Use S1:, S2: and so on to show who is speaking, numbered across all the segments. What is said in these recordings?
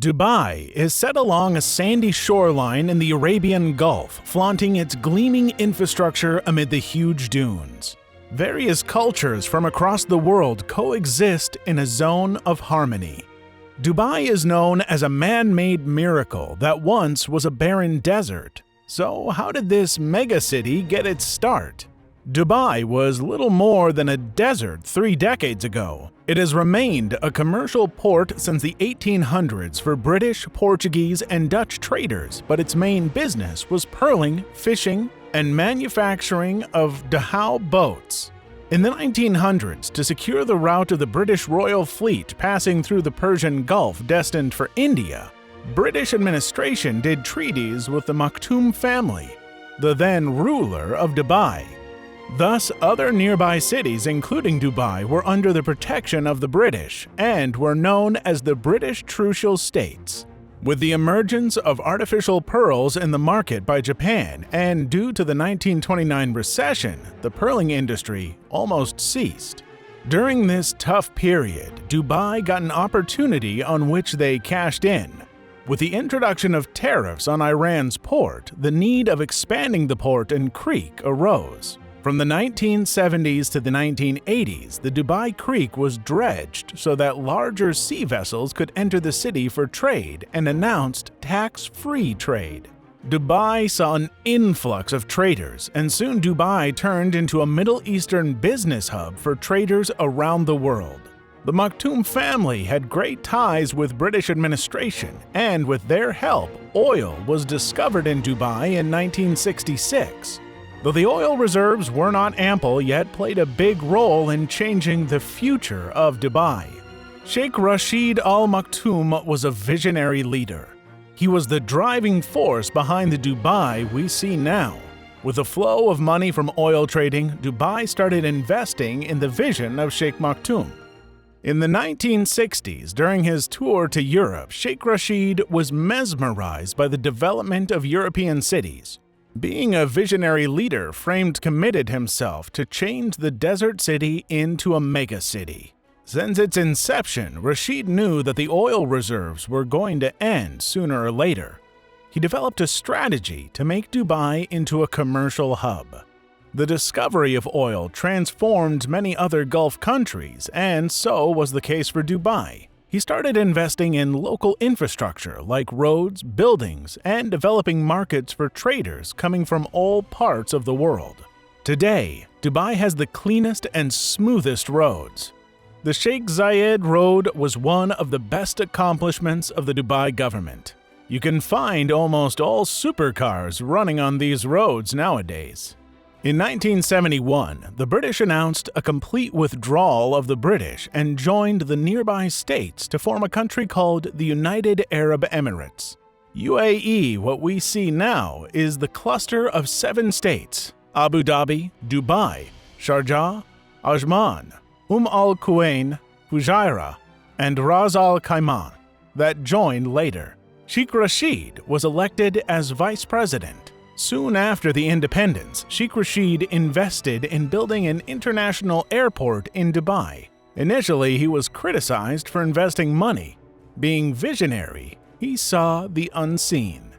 S1: Dubai is set along a sandy shoreline in the Arabian Gulf, flaunting its gleaming infrastructure amid the huge dunes. Various cultures from across the world coexist in a zone of harmony. Dubai is known as a man-made miracle that once was a barren desert. So how did this megacity get its start? Dubai was little more than a desert 3 decades ago. It has remained a commercial port since the 1800s for British, Portuguese, and Dutch traders, but its main business was pearling, fishing, and manufacturing of dhow boats. In the 1900s, to secure the route of the British Royal Fleet passing through the Persian Gulf destined for India, British administration did treaties with the Maktoum family, the then ruler of Dubai. Thus, other nearby cities, including Dubai, were under the protection of the British and were known as the British Trucial States. With the emergence of artificial pearls in the market by Japan and due to the 1929 recession, the pearling industry almost ceased. During this tough period, Dubai got an opportunity on which they cashed in. With the introduction of tariffs on Iran's port, the need of expanding the port and creek arose. From the 1970s to the 1980s, the Dubai Creek was dredged so that larger sea vessels could enter the city for trade and announced tax-free trade. Dubai saw an influx of traders, and soon Dubai turned into a Middle Eastern business hub for traders around the world. The Maktoum family had great ties with British administration, and with their help, oil was discovered in Dubai in 1966. Though the oil reserves were not ample, yet played a big role in changing the future of Dubai. Sheikh Rashid Al Maktoum was a visionary leader. He was the driving force behind the Dubai we see now. With the flow of money from oil trading, Dubai started investing in the vision of Sheikh Maktoum. In the 1960s, during his tour to Europe, Sheikh Rashid was mesmerized by the development of European cities. Being a visionary leader, Framed committed himself to change the desert city into a megacity. Since its inception, Rashid knew that the oil reserves were going to end sooner or later. He developed a strategy to make Dubai into a commercial hub. The discovery of oil transformed many other Gulf countries, and so was the case for Dubai. He started investing in local infrastructure like roads, buildings, and developing markets for traders coming from all parts of the world. Today, Dubai has the cleanest and smoothest roads. The Sheikh Zayed Road was one of the best accomplishments of the Dubai government. You can find almost all supercars running on these roads nowadays. In 1971, the British announced a complete withdrawal of the British and joined the nearby states to form a country called the United Arab Emirates. UAE, what we see now, is the cluster of 7 states: Abu Dhabi, Dubai, Sharjah, Ajman, Al Quwain, Fujairah, and Ras Al Khaimah that joined later. Sheikh Rashid was elected as vice president. Soon after the independence, Sheikh Rashid invested in building an international airport in Dubai. Initially, he was criticized for investing money. Being visionary, he saw the unseen.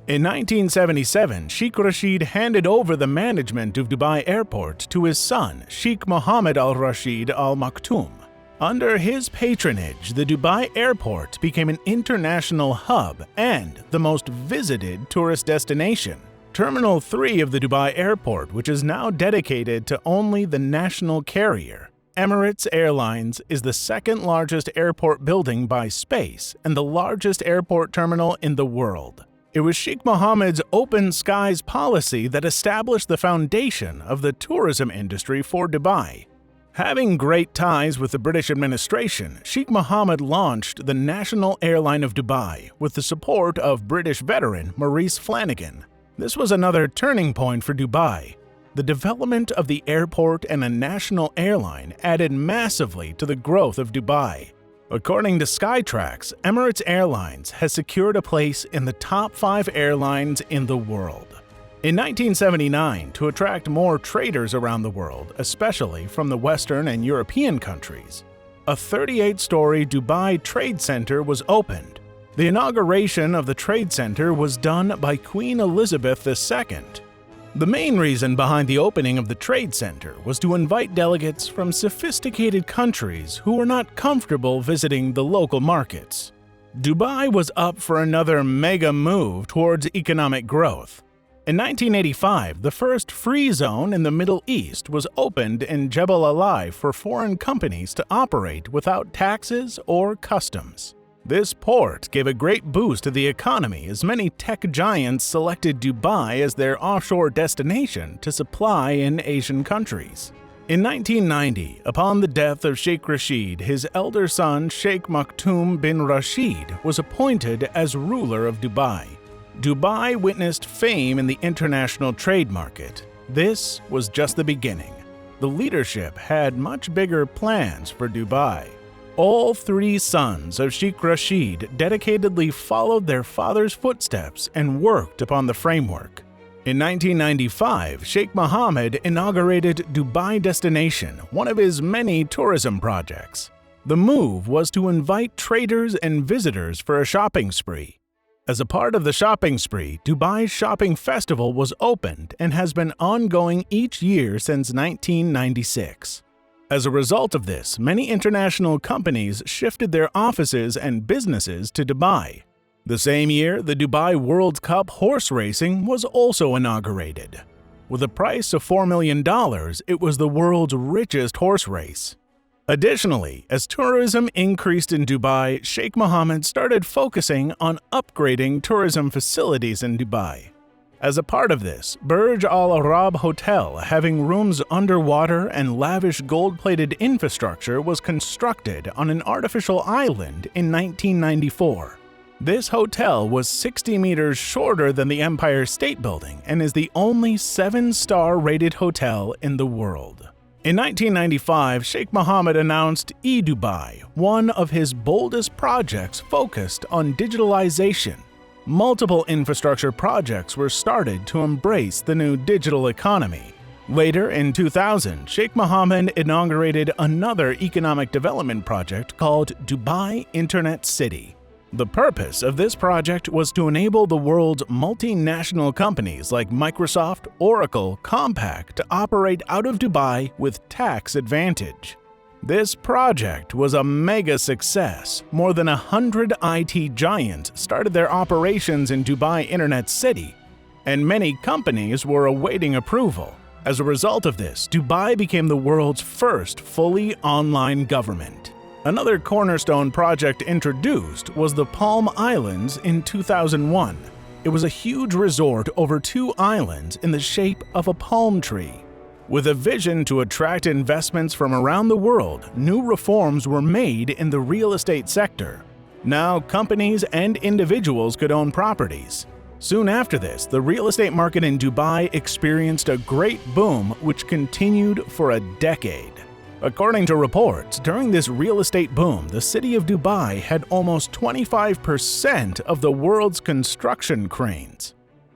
S1: In 1977, Sheikh Rashid handed over the management of Dubai Airport to his son, Sheikh Mohammed Al Rashid Al Maktoum. Under his patronage, the Dubai Airport became an international hub and the most visited tourist destination. Terminal 3 of the Dubai Airport, which is now dedicated to only the national carrier, Emirates Airlines, is the second largest airport building by space and the largest airport terminal in the world. It was Sheikh Mohammed's open skies policy that established the foundation of the tourism industry for Dubai. Having great ties with the British administration, Sheikh Mohammed launched the National Airline of Dubai with the support of British veteran Maurice Flanagan. This was another turning point for Dubai. The development of the airport and a national airline added massively to the growth of Dubai. According to Skytrax, Emirates Airlines has secured a place in the top 5 airlines in the world. In 1979, to attract more traders around the world, especially from the Western and European countries, a 38-story Dubai Trade Center was opened. The inauguration of the Trade Center was done by Queen Elizabeth II. The main reason behind the opening of the Trade Center was to invite delegates from sophisticated countries who were not comfortable visiting the local markets. Dubai was up for another mega move towards economic growth. In 1985, the first free zone in the Middle East was opened in Jebel Ali for foreign companies to operate without taxes or customs. This port gave a great boost to the economy as many tech giants selected Dubai as their offshore destination to supply in Asian countries. In 1990, upon the death of Sheikh Rashid, his elder son Sheikh Maktoum bin Rashid was appointed as ruler of Dubai. Dubai witnessed fame in the international trade market. This was just the beginning. The leadership had much bigger plans for Dubai. All three sons of Sheikh Rashid dedicatedly followed their father's footsteps and worked upon the framework. In 1995, Sheikh Mohammed inaugurated Dubai Destination, one of his many tourism projects. The move was to invite traders and visitors for a shopping spree. As a part of the shopping spree, Dubai's Shopping Festival was opened and has been ongoing each year since 1996. As a result of this, many international companies shifted their offices and businesses to Dubai. The same year, the Dubai World Cup horse racing was also inaugurated. With a price of $4 million, it was the world's richest horse race. Additionally, as tourism increased in Dubai, Sheikh Mohammed started focusing on upgrading tourism facilities in Dubai. As a part of this, Burj Al Arab Hotel, having rooms underwater and lavish gold-plated infrastructure, was constructed on an artificial island in 1994. This hotel was 60 meters shorter than the Empire State Building and is the only 7-star rated hotel in the world. In 1995, Sheikh Mohammed announced eDubai, one of his boldest projects focused on digitalization. Multiple infrastructure projects were started to embrace the new digital economy. Later, in 2000, Sheikh Mohammed inaugurated another economic development project called Dubai Internet City. The purpose of this project was to enable the world's multinational companies like Microsoft, Oracle, Compaq to operate out of Dubai with tax advantage. This project was a mega success. More than 100 IT giants started their operations in Dubai Internet City, and many companies were awaiting approval. As a result of this, Dubai became the world's first fully online government. Another cornerstone project introduced was the Palm Islands in 2001. It was a huge resort over 2 islands in the shape of a palm tree. With a vision to attract investments from around the world, new reforms were made in the real estate sector. Now, companies and individuals could own properties. Soon after this, the real estate market in Dubai experienced a great boom which continued for a decade. According to reports, during this real estate boom, the city of Dubai had almost 25% of the world's construction cranes.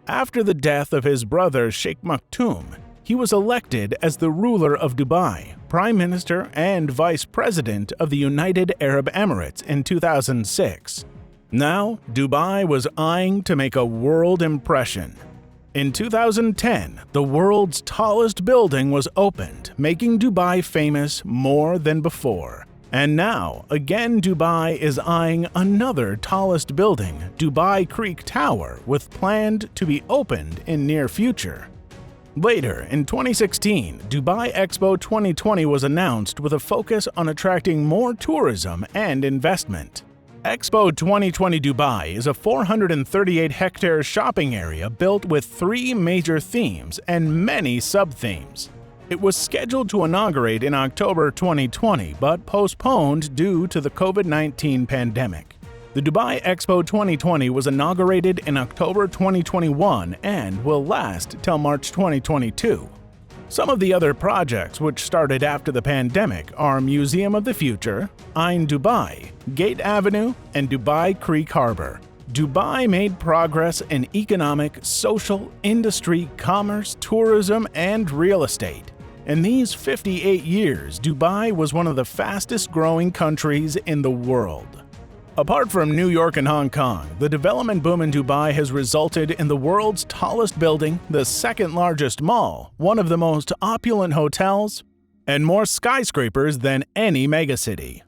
S1: After the death of his brother Sheikh Maktoum, he was elected as the ruler of Dubai, Prime Minister and Vice President of the United Arab Emirates in 2006. Now, Dubai was eyeing to make a world impression. In 2010, the world's tallest building was opened, making Dubai famous more than before. And now, again, Dubai is eyeing another tallest building, Dubai Creek Tower, with planned to be opened in near future. Later, in 2016, Dubai Expo 2020 was announced with a focus on attracting more tourism and investment. Expo 2020 Dubai is a 438-hectare shopping area built with 3 major themes and many sub-themes. It was scheduled to inaugurate in October 2020 but postponed due to the COVID-19 pandemic. The Dubai Expo 2020 was inaugurated in October 2021 and will last till March 2022. Some of the other projects which started after the pandemic are Museum of the Future, Ain Dubai, Gate Avenue, and Dubai Creek Harbor. Dubai made progress in economic, social, industry, commerce, tourism, and real estate. In these 58 years, Dubai was one of the fastest growing countries in the world. Apart from New York and Hong Kong, the development boom in Dubai has resulted in the world's tallest building, the second largest mall, one of the most opulent hotels, and more skyscrapers than any megacity.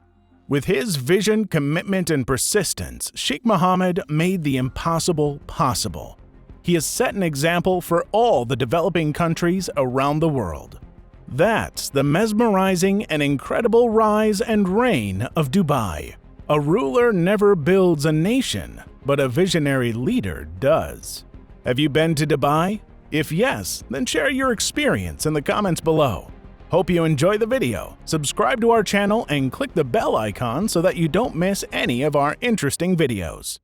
S1: With his vision, commitment, and persistence, Sheikh Mohammed made the impossible possible. He has set an example for all the developing countries around the world. That's the mesmerizing and incredible rise and reign of Dubai. A ruler never builds a nation, but a visionary leader does. Have you been to Dubai? If yes, then share your experience in the comments below. Hope you enjoy the video, subscribe to our channel, and click the bell icon so that you don't miss any of our interesting videos.